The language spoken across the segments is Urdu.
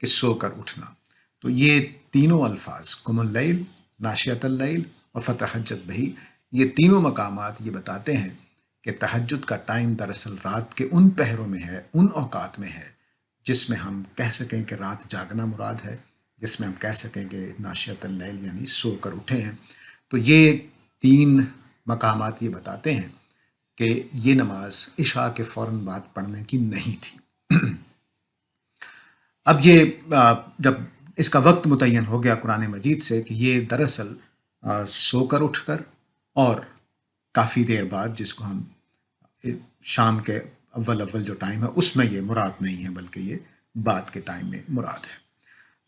کہ سو کر اٹھنا۔ تو یہ تینوں الفاظ قم اللیل، ناشیۃ اللیل اور فتہجد بہی، یہ تینوں مقامات یہ بتاتے ہیں کہ تہجد کا ٹائم دراصل رات کے ان پہروں میں ہے، ان اوقات میں ہے جس میں ہم کہہ سکیں کہ رات جاگنا مراد ہے، جس میں ہم کہہ سکیں کہ ناشیۃ اللیل یعنی سو کر اٹھے ہیں۔ تو یہ تین مقامات یہ بتاتے ہیں کہ یہ نماز عشاء کے فوراً بعد پڑھنے کی نہیں تھی۔ اب یہ جب اس کا وقت متعین ہو گیا قرآن مجید سے کہ یہ دراصل سو کر اٹھ کر اور کافی دیر بعد، جس کو ہم شام کے اول اول جو ٹائم ہے اس میں یہ مراد نہیں ہے، بلکہ یہ بعد کے ٹائم میں مراد ہے۔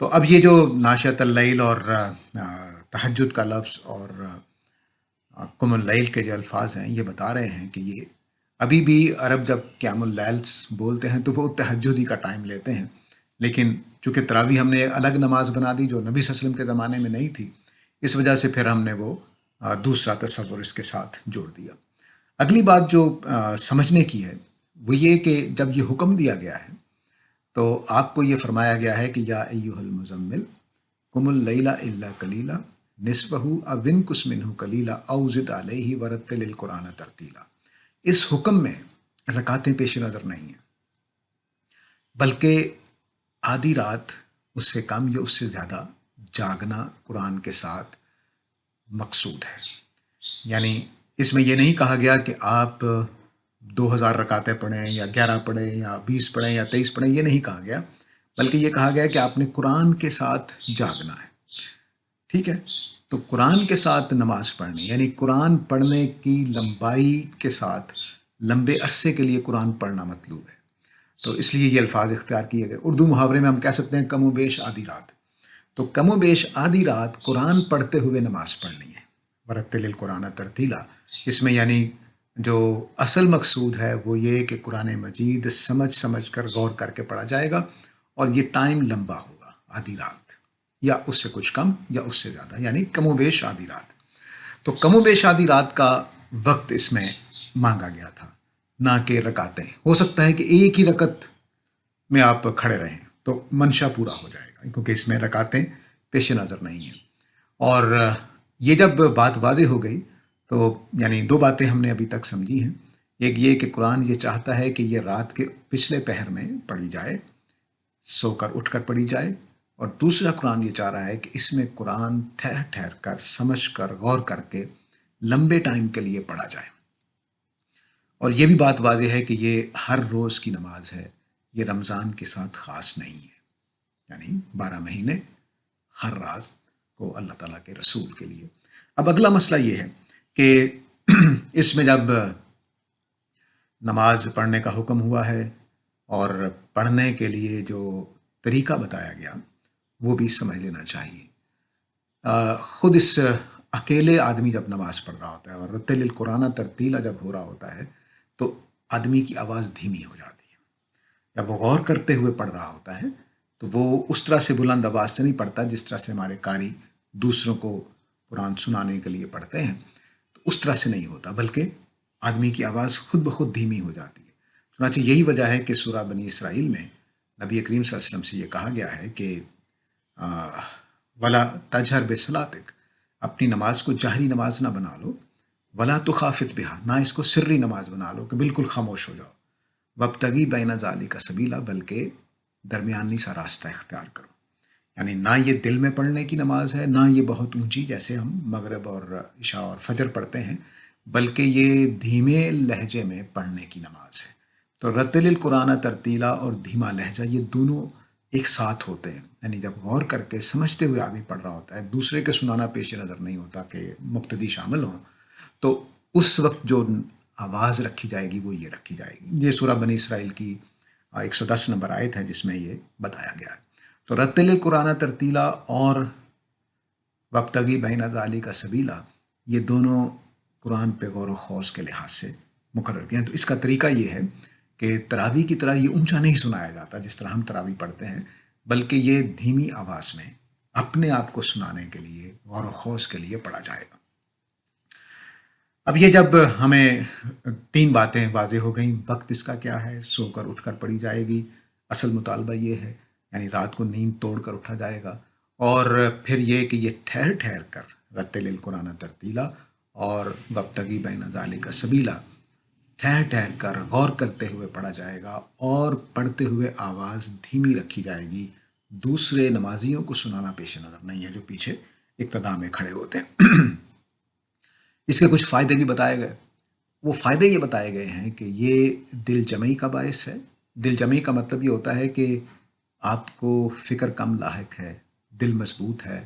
تو اب یہ جو ناشیۃ اللیل اور تہجد کا لفظ اور قم اللیل کے جو الفاظ ہیں یہ بتا رہے ہیں کہ یہ ابھی بھی عرب جب قیام اللیل بولتے ہیں تو وہ تہجد ہی کا ٹائم لیتے ہیں، لیکن چونکہ تراویح ہم نے الگ نماز بنا دی جو نبی صلی اللہ علیہ وسلم کے زمانے میں نہیں تھی، اس وجہ سے پھر ہم نے وہ دوسرا تصور اس کے ساتھ جوڑ دیا۔ اگلی بات جو سمجھنے کی ہے وہ یہ کہ جب یہ حکم دیا گیا ہے تو آپ کو یہ فرمایا گیا ہے کہ یا ایھا المزمل قم اللیل الا قلیلا نصفہ او انقص منہ قلیلا او زد علیہ ورتل القرآن ترتیلا۔ اس حکم میں رکعتیں پیش نظر نہیں ہیں، بلکہ آدھی رات، اس سے کم یا اس سے زیادہ جاگنا قرآن کے ساتھ مقصود ہے۔ یعنی اس میں یہ نہیں کہا گیا کہ آپ 2000 رکعتیں پڑھیں یا 11 پڑھیں یا 20 پڑھیں یا 23 پڑھیں، یہ نہیں کہا گیا، بلکہ یہ کہا گیا کہ آپ نے قرآن کے ساتھ جاگنا ہے۔ ٹھیک ہے، تو قرآن کے ساتھ نماز پڑھنی یعنی قرآن پڑھنے کی لمبائی کے ساتھ لمبے عرصے کے لیے قرآن پڑھنا مطلوب ہے، تو اس لیے یہ الفاظ اختیار کیے گئے۔ اردو محاورے میں ہم کہہ سکتے ہیں کم و بیش آدھی رات، تو کم و بیش آدھی رات قرآن پڑھتے ہوئے نماز پڑھنی ہے۔ ورتل القرآن ترتیلا، اس میں یعنی جو اصل مقصود ہے وہ یہ کہ قرآن مجید سمجھ سمجھ کر غور کر کے پڑھا جائے گا، اور یہ ٹائم لمبا ہوگا، آدھی رات یا اس سے کچھ کم یا اس سے زیادہ، یعنی کم و بیش آدھی رات۔ تو کم و بیش آدھی رات کا وقت اس میں مانگا گیا تھا، نہ کہ رکعتیں۔ ہو سکتا ہے کہ ایک ہی رکعت میں آپ کھڑے رہیں تو منشا پورا ہو جائے گا، کیونکہ اس میں رکعتیں پیش نظر نہیں ہیں۔ اور یہ جب بات واضح ہو گئی تو یعنی دو باتیں ہم نے ابھی تک سمجھی ہیں۔ ایک یہ کہ قرآن یہ چاہتا ہے کہ یہ رات کے پچھلے پہر میں پڑھی جائے، سو کر اٹھ کر پڑھی جائے، اور دوسرا قرآن یہ چاہ رہا ہے کہ اس میں قرآن ٹھہر ٹھہر کر، سمجھ کر، غور کر کے لمبے ٹائم کے لیے پڑھا جائے۔ اور یہ بھی بات واضح ہے کہ یہ ہر روز کی نماز ہے، یہ رمضان کے ساتھ خاص نہیں ہے، یعنی 12 مہینے ہر رات کو اللہ تعالیٰ کے رسول کے لیے۔ اب اگلا مسئلہ یہ ہے کہ اس میں جب نماز پڑھنے کا حکم ہوا ہے اور پڑھنے کے لیے جو طریقہ بتایا گیا وہ بھی سمجھ لینا چاہیے۔ خود اس اکیلے آدمی جب نماز پڑھ رہا ہوتا ہے اور رتل القرآن ترتیلا جب ہو رہا ہوتا ہے تو آدمی کی آواز دھیمی ہو جاتی ہے۔ جب وہ غور کرتے ہوئے پڑھ رہا ہوتا ہے تو وہ اس طرح سے بلند آواز سے نہیں پڑھتا جس طرح سے ہمارے قاری دوسروں کو قرآن سنانے کے لیے پڑھتے ہیں، تو اس طرح سے نہیں ہوتا، بلکہ آدمی کی آواز خود بخود دھیمی ہو جاتی ہے۔ چنانچہ یہی وجہ ہے کہ سورہ بنی اسرائیل میں نبی کریم صلی اللہ علیہ وسلم سے یہ کہا گیا ہے کہ ولا تجہر بصلاتک، اپنی نماز کو جہری نماز نہ بنا لو، ولا تخافت بہا، نہ اس کو سری نماز بنا لو کہ بالکل خاموش ہو جاؤ، وابتغی بین ذالک سبیلا، بلکہ درمیانی سا راستہ اختیار کرو۔ یعنی نہ یہ دل میں پڑھنے کی نماز ہے، نہ یہ بہت اونچی جیسے ہم مغرب اور عشاء اور فجر پڑھتے ہیں، بلکہ یہ دھیمے لہجے میں پڑھنے کی نماز ہے۔ تو رتل القرآن ترتیلا اور دھیما لہجہ یہ دونوں ایک ساتھ ہوتے ہیں، یعنی جب غور کر کے سمجھتے ہوئے آدمی پڑھ رہا ہوتا ہے، دوسرے کے سنانا پیش نظر نہیں ہوتا کہ مقتدی شامل ہوں، تو اس وقت جو آواز رکھی جائے گی وہ یہ رکھی جائے گی۔ یہ سورہ بنی اسرائیل کی 110 نمبر آیت ہے جس میں یہ بتایا گیا ہے۔ تو رتل القرآن ترتیلا اور وابتغی بین ذالک سبیلا، یہ دونوں قرآن پہ غور و خوض کے لحاظ سے مقرر کیا ہیں۔ تو اس کا طریقہ یہ ہے کہ تراویح کی طرح یہ اونچا نہیں سنایا جاتا جس طرح ہم تراویح پڑھتے ہیں، بلکہ یہ دھیمی آواز میں اپنے آپ کو سنانے کے لیے، غور و خوض کے لیے پڑھا جائے گا۔ اب یہ جب ہمیں 3 باتیں واضح ہو گئیں، وقت اس کا کیا ہے، سو کر اٹھ کر پڑھی جائے گی، اصل مطالبہ یہ ہے، یعنی رات کو نیند توڑ کر اٹھا جائے گا، اور پھر یہ کہ یہ ٹھہر ٹھہر کر رتل القرآن ترتیلا اور وابتغی بین ذالک سبیلا، ٹھہر ٹھہر کر غور کرتے ہوئے پڑھا جائے گا، اور پڑھتے ہوئے آواز دھیمی رکھی جائے گی، دوسرے نمازیوں کو سنانا پیش نظر نہیں ہے جو پیچھے اقتداء میں کھڑے ہوتے ہیں۔ اس کے کچھ فائدے بھی بتائے گئے۔ وہ فائدے یہ بتائے گئے ہیں کہ یہ دل جمعی کا باعث ہے۔ دل جمعی کا مطلب یہ ہوتا ہے کہ آپ کو فکر کم لاحق ہے، دل مضبوط ہے،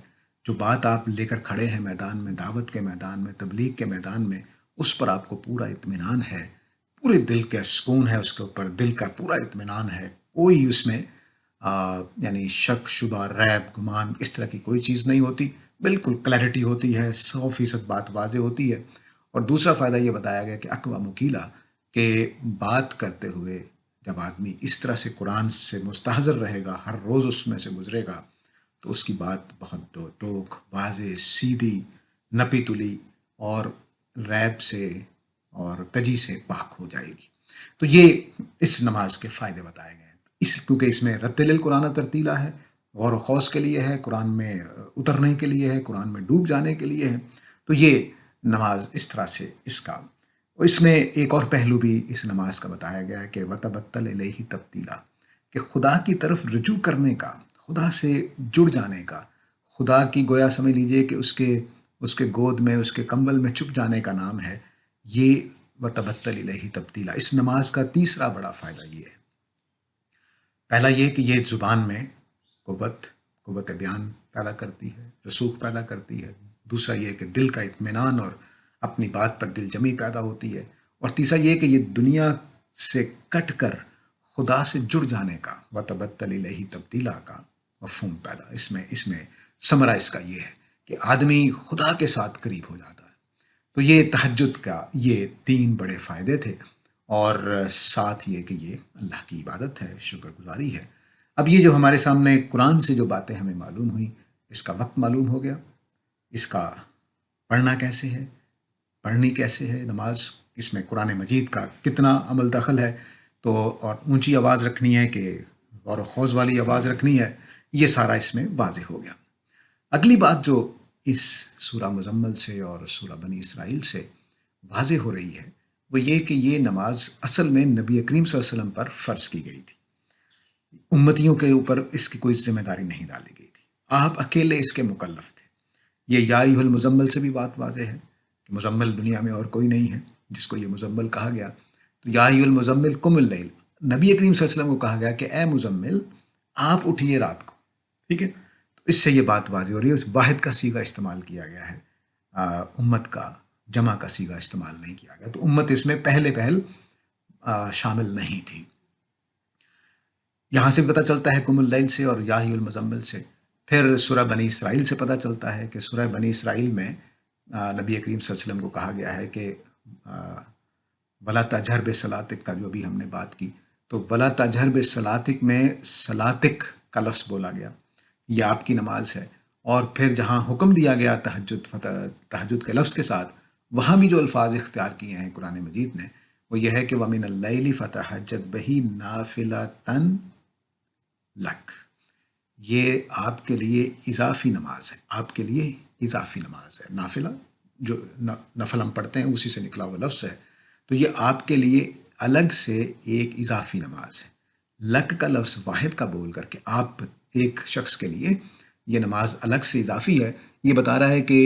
جو بات آپ لے کر کھڑے ہیں میدان میں، دعوت کے میدان میں، تبلیغ کے میدان میں، اس پر آپ کو پورا اطمینان ہے، پورے دل کا سکون ہے، اس کے اوپر دل کا پورا اطمینان ہے، کوئی اس میں یعنی شک شبہ ریب گمان اس طرح کی کوئی چیز نہیں ہوتی، بالکل کلیئرٹی ہوتی ہے، 100% بات واضح ہوتی ہے۔ اور دوسرا فائدہ یہ بتایا گیا کہ اقوام مکیلا، کہ بات کرتے ہوئے جب آدمی اس طرح سے قرآن سے مستحضر رہے گا، ہر روز اس میں سے گزرے گا، تو اس کی بات بہت ٹوک واضح سیدھی نپی تلی اور ریب سے اور کجی سے پاک ہو جائے گی۔ تو یہ اس نماز کے فائدے بتائے گئے ہیں، کیونکہ اس میں رتل القرآن ترتیلا ہے، غور و خوض کے لیے ہے، قرآن میں اترنے کے لیے ہے، قرآن میں ڈوب جانے کے لیے ہے۔ تو یہ نماز اس طرح سے اس کا، اس میں ایک اور پہلو بھی اس نماز کا بتایا گیا ہے کہ وتبتل الیہ تبتیلا، کہ خدا کی طرف رجوع کرنے کا، خدا سے جڑ جانے کا، خدا کی گویا سمجھ لیجئے کہ اس کے گود میں، اس کے کمبل میں چھپ جانے کا نام ہے یہ وتبتل الیہ تبتیلا۔ اس نماز کا تیسرا بڑا فائدہ یہ ہے، پہلا یہ کہ یہ زبان میں قوت بیان پیدا کرتی ہے، رسوخ پیدا کرتی ہے۔ دوسرا یہ کہ دل کا اطمینان اور اپنی بات پر دل جمی پیدا ہوتی ہے۔ اور تیسرا یہ کہ یہ دنیا سے کٹ کر خدا سے جڑ جانے کا، وتبتل الیہ تبتیلا کا مفہوم پیدا، اس میں ثمرہ اس کا یہ ہے کہ آدمی خدا کے ساتھ قریب ہو جاتا ہے۔ تو یہ تہجد کا یہ تین بڑے فائدے تھے، اور ساتھ یہ کہ یہ اللہ کی عبادت ہے، شکر گزاری ہے۔ اب یہ جو ہمارے سامنے قرآن سے جو باتیں ہمیں معلوم ہوئیں، اس کا وقت معلوم ہو گیا، اس کا پڑھنا کیسے ہے، پڑھنی کیسے ہے نماز، اس میں قرآن مجید کا کتنا عمل دخل ہے، تو اور اونچی آواز رکھنی ہے کہ غور و خوض والی آواز رکھنی ہے، یہ سارا اس میں واضح ہو گیا۔ اگلی بات جو اس سورہ مزمل سے اور سورہ بنی اسرائیل سے واضح ہو رہی ہے، وہ یہ کہ یہ نماز اصل میں نبی کریم صلی اللہ علیہ وسلم پر فرض کی گئی تھی، امتیوں کے اوپر اس کی کوئی ذمہ داری نہیں ڈالی گئی تھی، آپ اکیلے اس کے مکلف تھے۔ یہ یا ایھا المزمل سے بھی بات واضح ہے کہ مزمل دنیا میں اور کوئی نہیں ہے جس کو یہ مزمل کہا گیا۔ تو یا ایھا المزمل قم اللیل، نبی کریم صلی اللہ علیہ وسلم کو کہا گیا کہ اے مزمل آپ اٹھیے رات کو، ٹھیک ہے۔ تو اس سے یہ بات واضح ہو رہی ہے، اس واحد کا صیغہ استعمال کیا گیا ہے، امت کا جمع کا صیغہ استعمال نہیں کیا گیا، تو امت اس میں پہل شامل نہیں تھی۔ یہاں سے پتہ چلتا ہے قم اللیل سے اور یا ایھا المزمل سے۔ پھر سورہ بنی اسرائیل سے پتہ چلتا ہے کہ سورہ بنی اسرائیل میں نبی کریم صلی اللہ علیہ وسلم کو کہا گیا ہے کہ ولا تجہر بصلاتک کا جو بھی ہم نے بات کی، تو ولا تجہر بصلاتک میں صلاتک کا لفظ بولا گیا، یہ آپ کی نماز ہے۔ اور پھر جہاں حکم دیا گیا تہجد کے لفظ کے ساتھ، وہاں بھی جو الفاظ اختیار کیے ہیں قرآن مجید نے، وہ یہ ہے کہ وَمِنَ اللَّيْلِ فَتَہَجَّدْ بِهِ نَافِلَةً لَكَ، یہ آپ کے لیے اضافی نماز ہے، آپ کے لیے اضافی نماز ہے۔ نافلہ جو نفل ہم پڑھتے ہیں اسی سے نکلا ہوا لفظ ہے، تو یہ آپ کے لیے الگ سے ایک اضافی نماز ہے۔ لک کا لفظ واحد کا بول کر کے آپ ایک شخص کے لیے یہ نماز الگ سے اضافی ہے، یہ بتا رہا ہے کہ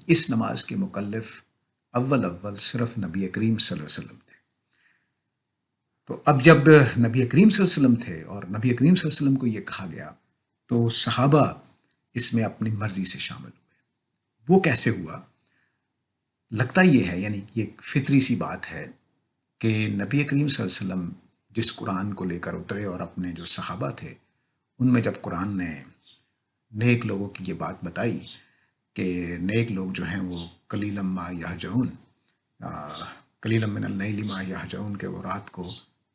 اس نماز کے مکلف اول صرف نبی کریم صلی اللہ علیہ وسلم تھے۔ تو اب جب نبی کریم صلی اللہ علیہ وسلم تھے اور نبی کریم صلی اللہ علیہ وسلم کو یہ کہا گیا، تو صحابہ اس میں اپنی مرضی سے شامل ہوئے۔ وہ کیسے ہوا؟ لگتا یہ ہے، یعنی یہ فطری سی بات ہے کہ نبی کریم صلی اللہ علیہ وسلم جس قرآن کو لے کر اترے اور اپنے جو صحابہ تھے ان میں جب قرآن نے نیک لوگوں کی یہ بات بتائی کہ نیک لوگ جو ہیں وہ قلیلا ما یہجعون، قلیلا من اللیل ما یہجعون، کہ وہ رات کو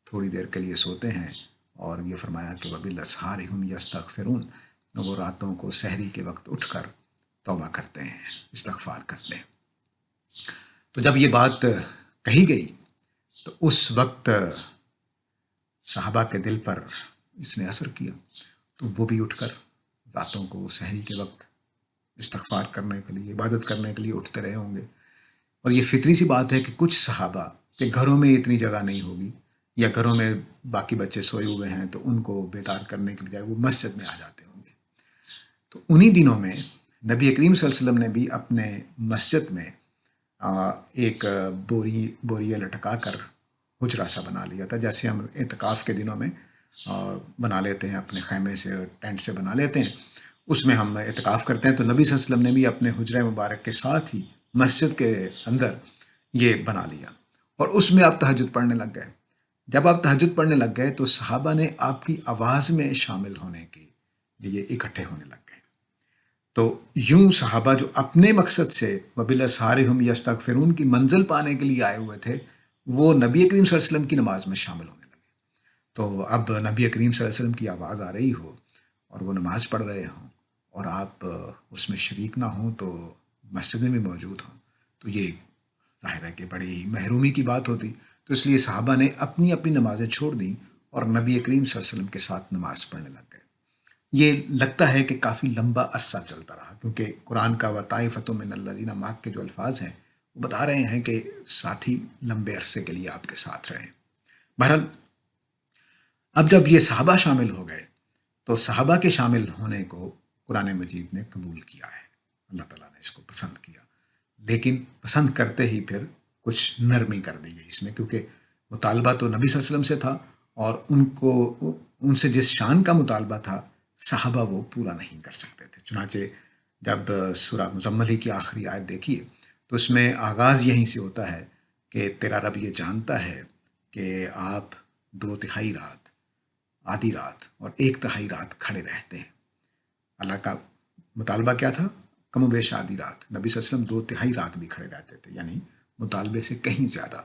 تھوڑی دیر کے لیے سوتے ہیں، اور یہ فرمایا کہ وبالاسحار هم یستغفرون، وہ راتوں کو سحری کے وقت اٹھ کر توبہ کرتے ہیں، استغفار کرتے ہیں۔ تو جب یہ بات کہی گئی تو اس وقت صحابہ کے دل پر اس نے اثر کیا، تو وہ بھی اٹھ کر راتوں کو سحری کے وقت استغفار کرنے کے لیے، عبادت کرنے کے لیے اٹھتے رہے ہوں گے۔ اور یہ فطری سی بات ہے کہ کچھ صحابہ کے گھروں میں اتنی جگہ نہیں ہوگی، یا گھروں میں باقی بچے سوئے ہوئے ہیں تو ان کو بیدار کرنے کے بجائے وہ مسجد میں آ جاتے ہوں گے۔ تو انہی دنوں میں نبی کریم صلی اللہ علیہ وسلم نے بھی اپنے مسجد میں ایک بوریہ لٹکا کر حجرا سا بنا لیا تھا، جیسے ہم اعتکاف کے دنوں میں بنا لیتے ہیں، اپنے خیمے سے اور ٹینٹ سے بنا لیتے ہیں، اس میں ہم اعتکاف کرتے ہیں۔ تو نبی صلی اللہ علیہ وسلم نے بھی اپنے حجرہ مبارک کے ساتھ ہی مسجد کے اندر یہ بنا لیا، اور اس میں آپ تہجد پڑھنے لگ گئے۔ جب آپ تہجد پڑھنے لگ گئے تو صحابہ نے آپ کی آواز میں شامل ہونے کے لیے اکٹھے ہونے لگ گئے۔ تو یوں صحابہ جو اپنے مقصد سے وَبِالْأَسْحَارِ هُمْ يَسْتَغْفِرُونَ کی منزل پانے کے لیے آئے ہوئے تھے، وہ نبی کریم صلی اللہ علیہ وسلم کی نماز میں شامل ہونے لگے۔ تو اب نبی کریم صلی اللہ علیہ وسلم کی آواز آ رہی ہو اور وہ نماز پڑھ رہے ہوں اور آپ اس میں شریک نہ ہوں، تو مسجد میں بھی موجود ہوں، تو یہ ظاہر ہے کہ بڑی محرومی کی بات ہوتی۔ تو اس لیے صحابہ نے اپنی اپنی نمازیں چھوڑ دیں اور نبی کریم صلی اللہ علیہ وسلم کے ساتھ نماز پڑھنے لگ گئے۔ یہ لگتا ہے کہ کافی لمبا عرصہ چلتا رہا، کیونکہ قرآن کا وَطَائِفَةٌ مِّنَ الَّذِينَ مَعَكَ کے جو الفاظ ہیں وہ بتا رہے ہیں کہ ساتھی لمبے عرصے کے لیے آپ کے ساتھ رہے۔ بہرحال اب جب یہ صحابہ شامل ہو گئے تو صحابہ کے شامل ہونے کو قرآن مجید نے قبول کیا ہے، اللہ تعالیٰ نے اس کو پسند کیا، لیکن پسند کرتے ہی پھر کچھ نرمی کر دی گئی اس میں، کیونکہ مطالبہ تو نبی صلی اللہ علیہ وسلم سے تھا، اور ان سے جس شان کا مطالبہ تھا صحابہ وہ پورا نہیں کر سکتے تھے۔ چنانچہ جب سورہ مزمل کی آخری آیت دیکھیے تو اس میں آغاز یہیں سے ہوتا ہے کہ تیرا رب یہ جانتا ہے کہ آپ 2/3 رات، آدھی رات اور 1/3 رات کھڑے رہتے ہیں۔ اللہ کا مطالبہ کیا تھا؟ کم و بیش آدھی رات۔ نبی صلی اللہ علیہ وسلم 2/3 رات بھی کھڑے رہتے تھے، یعنی مطالبے سے کہیں زیادہ۔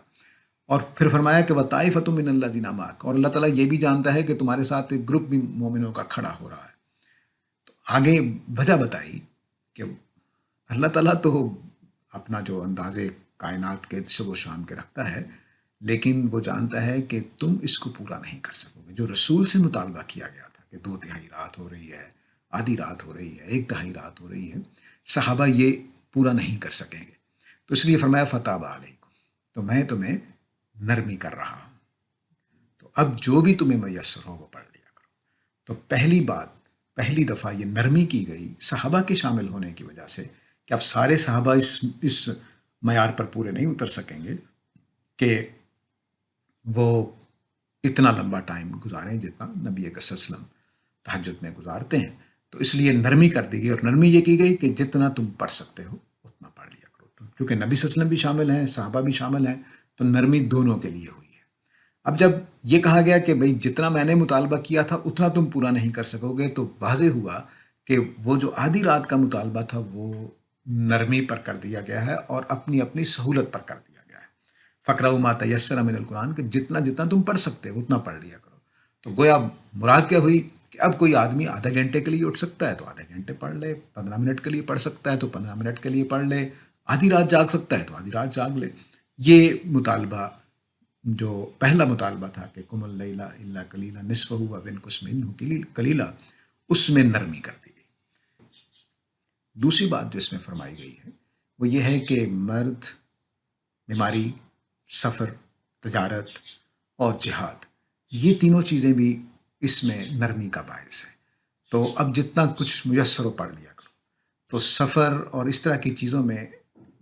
اور پھر فرمایا کہ وَطَائِفَةٌ مِّنَ الَّذِينَ مَعَكَ، اور اللہ تعالیٰ یہ بھی جانتا ہے کہ تمہارے ساتھ ایک گروپ بھی مومنوں کا کھڑا ہو رہا ہے۔ تو آگے وجہ بتائی کہ اللہ تعالیٰ تو اپنا جو انداز کائنات کے شب و شام کے رکھتا ہے، لیکن وہ جانتا ہے کہ تم اس کو پورا نہیں کر سکو گے۔ جو رسول سے مطالبہ کیا گیا تھا کہ 2/3 رات ہو رہی ہے، آدھی رات ہو رہی ہے، 1/2 رات ہو رہی ہے، صحابہ یہ پورا نہیں کر سکیں گے۔ تو اس لیے فرمایا فَتَابَ عَلَيْكُمْ، تو میں تمہیں نرمی کر رہا ہوں، تو اب جو بھی تمہیں میسر ہو وہ پڑھ لیا کرو۔ تو پہلی دفعہ یہ نرمی کی گئی صحابہ کے شامل ہونے کی وجہ سے، کہ اب سارے صحابہ اس معیار پر پورے نہیں اتر سکیں گے کہ وہ اتنا لمبا ٹائم گزاریں جتنا نبی صلی اللہ علیہ وسلم تہجد میں گزارتے ہیں۔ تو اس لیے نرمی کر دی گئی، اور نرمی یہ کی گئی کہ جتنا تم پڑھ سکتے ہو اتنا پڑھ لیا کرو، کیونکہ نبی صلی اللہ علیہ وسلم بھی شامل ہیں، صحابہ بھی شامل ہیں، تو نرمی دونوں کے لیے ہوئی ہے۔ اب جب یہ کہا گیا کہ بھئی جتنا میں نے مطالبہ کیا تھا اتنا تم پورا نہیں کر سکو گے، تو واضح ہوا کہ وہ جو آدھی رات کا مطالبہ تھا وہ نرمی پر کر دیا گیا ہے، اور اپنی اپنی سہولت پر کر دیا گیا ہے۔ فَاقْرَؤْا مَا تَيَسَّرَ مِنَ الْقُرْآنِ، کہ جتنا جتنا تم پڑھ سکتے ہو اتنا پڑھ لیا کرو۔ تو گویا مراد کیا ہوئی کہ اب کوئی آدمی آدھے گھنٹے کے لیے اٹھ سکتا ہے تو آدھے گھنٹے پڑھ لے، 15 منٹ کے لیے پڑھ سکتا ہے تو 15 منٹ کے لیے پڑھ لے، آدھی رات جاگ سکتا ہے تو آدھی رات جاگ لے۔ یہ مطالبہ جو پہلا مطالبہ تھا کہ قُمِ اللَّيْلَ إِلَّا قَلِيلًا نِصْفَهُ أَوِ انقُصْ مِنْهُ قَلِيلًا، اس میں نرمی کر دی گئی۔ دوسری بات جو اس میں فرمائی گئی ہے وہ یہ ہے کہ مرد، بیماری، سفر، تجارت اور جہاد، یہ تینوں چیزیں بھی اس میں نرمی کا باعث ہے۔ تو اب جتنا کچھ میسر ہو پڑھ لیا کرو۔ تو سفر اور اس طرح کی چیزوں میں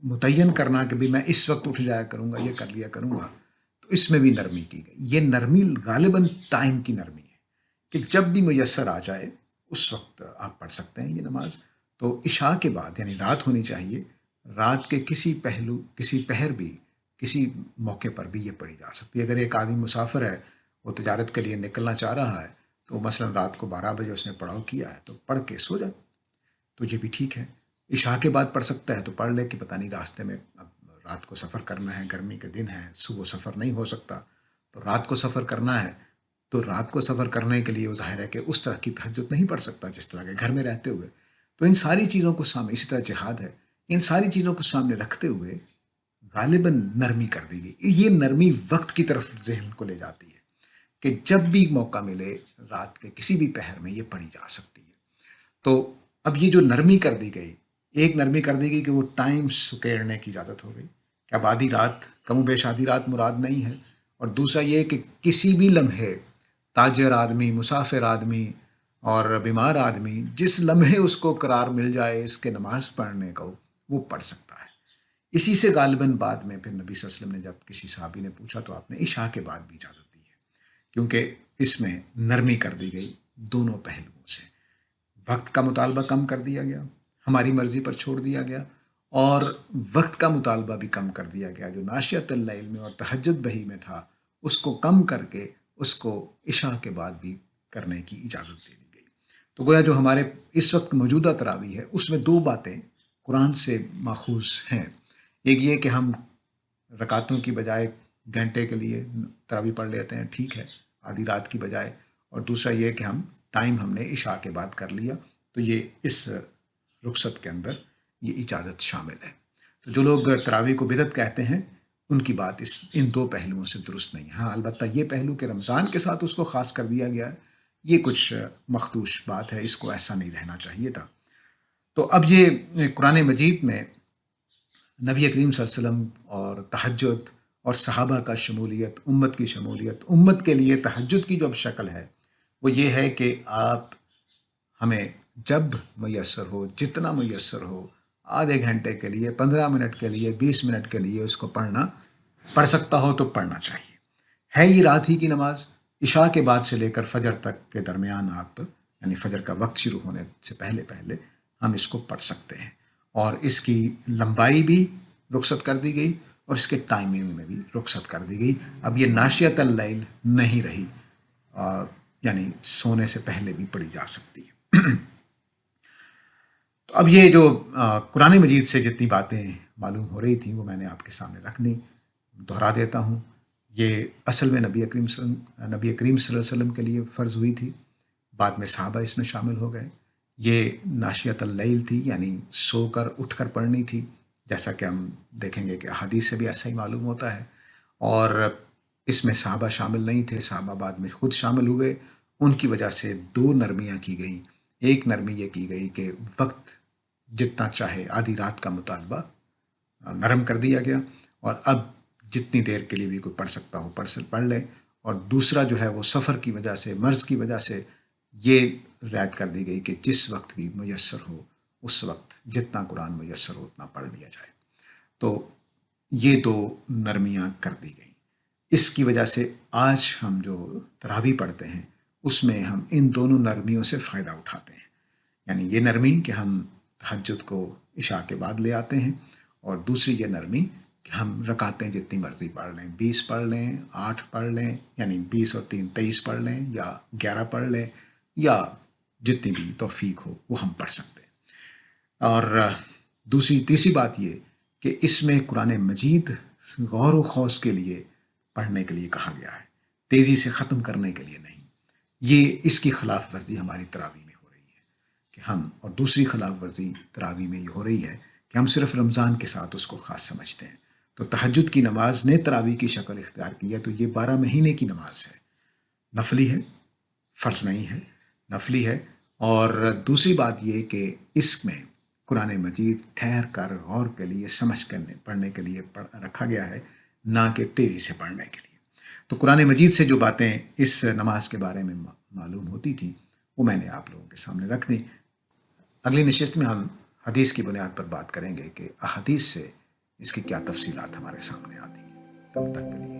متعین کرنا کہ بھی میں اس وقت اٹھ جایا کروں گا، یہ کر لیا کروں گا، تو اس میں بھی نرمی کی گئی۔ یہ نرمی غالباً ٹائم کی نرمی ہے کہ جب بھی میسر آ جائے اس وقت آپ پڑھ سکتے ہیں یہ نماز۔ تو عشاء کے بعد یعنی رات ہونی چاہیے، رات کے کسی پہلو، کسی پہر بھی، کسی موقع پر بھی یہ پڑھی جا سکتی ہے۔ اگر ایک آدمی مسافر ہے، وہ تجارت کے لیے نکلنا چاہ رہا ہے، تو مثلا رات کو 12 بجے اس نے پڑاؤ کیا ہے تو پڑھ کے سو جائے، تو یہ بھی ٹھیک ہے۔ عشاء کے بعد پڑھ سکتا ہے تو پڑھ لے کہ پتہ نہیں راستے میں اب رات کو سفر کرنا ہے، گرمی کے دن ہے، صبح سفر نہیں ہو سکتا، تو رات کو سفر کرنا ہے، تو رات کو سفر کرنے کے لیے وہ ظاہر ہے کہ اس طرح کی تہجد نہیں پڑھ سکتا جس طرح کے گھر میں رہتے ہوئے۔ تو ان ساری چیزوں کو سامنے، اسی طرح جہاد ہے، ان ساری چیزوں کو سامنے رکھتے ہوئے غالباً نرمی کر دی گئی۔ یہ نرمی وقت کی طرف ذہن کو لے جاتی ہے کہ جب بھی موقع ملے رات کے کسی بھی پہر میں یہ پڑھی جا سکتی ہے۔ تو اب یہ جو نرمی کر دی گئی، ایک نرمی کر دی گئی کہ وہ ٹائم سکیڑنے کی اجازت ہو گئی کہ اب آدھی رات، کم و بیش آدھی رات مراد نہیں ہے، اور دوسرا یہ کہ کسی بھی لمحے تاجر آدمی، مسافر آدمی اور بیمار آدمی جس لمحے اس کو قرار مل جائے اس کے نماز پڑھنے کو، وہ پڑھ سکتا ہے۔ اسی سے غالباً بعد میں پھر نبی صلی اللہ علیہ وسلم نے جب کسی صحابی نے پوچھا تو آپ نے عشاء کے بعد بھی اجازت دی ہے، کیونکہ اس میں نرمی کر دی گئی دونوں پہلوؤں سے۔ وقت کا مطالبہ کم کر دیا گیا، ہماری مرضی پر چھوڑ دیا گیا، اور وقت کا مطالبہ بھی کم کر دیا گیا، جو ناشیۃ اللیل میں اور تہجد بہی میں تھا اس کو کم کر کے اس کو عشاء کے بعد بھی کرنے کی اجازت دے دی گئی۔ تو گویا جو ہمارے اس وقت موجودہ تراویح ہے اس میں دو باتیں قرآن سے ماخوذ ہیں۔ ایک یہ کہ ہم رکعتوں کی بجائے گھنٹے کے لیے تراویح پڑھ لیتے ہیں، ٹھیک ہے، آدھی رات کی بجائے، اور دوسرا یہ کہ ہم نے عشاء کے بعد کر لیا، تو یہ اس رخصت کے اندر یہ اجازت شامل ہے۔ تو جو لوگ تراویح کو بدعت کہتے ہیں ان کی بات ان دو پہلوؤں سے درست نہیں ہے۔ ہاں البتہ یہ پہلو کہ رمضان کے ساتھ اس کو خاص کر دیا گیا ہے، یہ کچھ مخدوش بات ہے، اس کو ایسا نہیں رہنا چاہیے تھا۔ تو اب یہ قرآن مجید میں نبی کریم صلی اللہ علیہ وسلم اور تہجد اور صحابہ کا شمولیت، امت کی شمولیت، امت کے لیے تہجد کی جو اب شکل ہے وہ یہ ہے کہ آپ ہمیں جب میسر ہو، جتنا میسر ہو، آدھے گھنٹے کے لیے، 15 منٹ کے لیے، 20 منٹ کے لیے اس کو پڑھ سکتا ہو تو پڑھنا چاہیے۔ ہے یہ رات ہی کی نماز، عشاء کے بعد سے لے کر فجر تک کے درمیان آپ، یعنی فجر کا وقت شروع ہونے سے پہلے پہلے ہم اس کو پڑھ سکتے ہیں، اور اس کی لمبائی بھی رخصت کر دی گئی اور اس کے ٹائمنگ میں بھی رخصت کر دی گئی۔ اب یہ ناشیۃ اللیل نہیں رہی، یعنی سونے سے پہلے بھی پڑھی جا سکتی ہے۔ تو اب یہ جو قرآن مجید سے جتنی باتیں معلوم ہو رہی تھیں وہ میں نے آپ کے سامنے رکھ دیں، دہرا دیتا ہوں۔ یہ اصل میں نبی کریم صلی اللہ علیہ وسلم کے لیے فرض ہوئی تھی، بعد میں صحابہ اس میں شامل ہو گئے۔ یہ ناشیۃ اللیل تھی، یعنی سو کر اٹھ کر پڑھنی تھی، جیسا کہ ہم دیکھیں گے کہ احادیث سے بھی ایسا ہی معلوم ہوتا ہے، اور اس میں صحابہ شامل نہیں تھے، صحابہ بعد میں خود شامل ہوئے۔ ان کی وجہ سے دو نرمیاں کی گئیں۔ ایک نرمی یہ کی گئی کہ وقت جتنا چاہے آدھی رات کا مطالبہ نرم کر دیا گیا، اور اب جتنی دیر کے لیے بھی کوئی پڑھ سکتا ہو پڑھ لے، اور دوسرا جو ہے وہ سفر کی وجہ سے، مرض کی وجہ سے یہ رعایت کر دی گئی کہ جس وقت بھی میسر ہو اس وقت جتنا قرآن میسر ہو اتنا پڑھ لیا جائے۔ تو یہ دو نرمیاں کر دی گئیں۔ اس کی وجہ سے آج ہم جو تراویح پڑھتے ہیں اس میں ہم ان دونوں نرمیوں سے فائدہ اٹھاتے ہیں، یعنی یہ نرمی کہ ہم تہجد کو عشاء کے بعد لے آتے ہیں، اور دوسری یہ نرمی کہ ہم رکعتیں جتنی مرضی پڑھ لیں، 20 پڑھ لیں، 8 پڑھ لیں، یعنی 20 اور 3 23 پڑھ لیں، یا 11 پڑھ لیں، یا جتنی بھی توفیق ہو وہ ہم پڑھ سکتے ہیں۔ اور تیسری بات یہ کہ اس میں قرآن مجید غور و خوض کے لیے پڑھنے کے لیے کہا گیا ہے، تیزی سے ختم کرنے کے لیے نہیں۔ یہ اس کی خلاف ورزی ہماری تراویح میں ہو رہی ہے کہ اور دوسری خلاف ورزی تراویح میں یہ ہو رہی ہے کہ ہم صرف رمضان کے ساتھ اس کو خاص سمجھتے ہیں۔ تو تہجد کی نماز نے تراویح کی شکل اختیار کی ہے، تو یہ 12 مہینے کی نماز ہے، نفلی ہے، فرض نہیں ہے، نفلی ہے۔ اور دوسری بات یہ کہ اس میں قرآن مجید ٹھہر کر غور کے لیے، سمجھ کر پڑھنے کے لیے رکھا گیا ہے، نہ کہ تیزی سے پڑھنے کے لیے۔ تو قرآن مجید سے جو باتیں اس نماز کے بارے میں معلوم ہوتی تھیں وہ میں نے آپ لوگوں کے سامنے رکھ دی۔ اگلی نشست میں ہم حدیث کی بنیاد پر بات کریں گے کہ احادیث سے اس کی کیا تفصیلات ہمارے سامنے آتی ہیں۔ تب تک کے لیے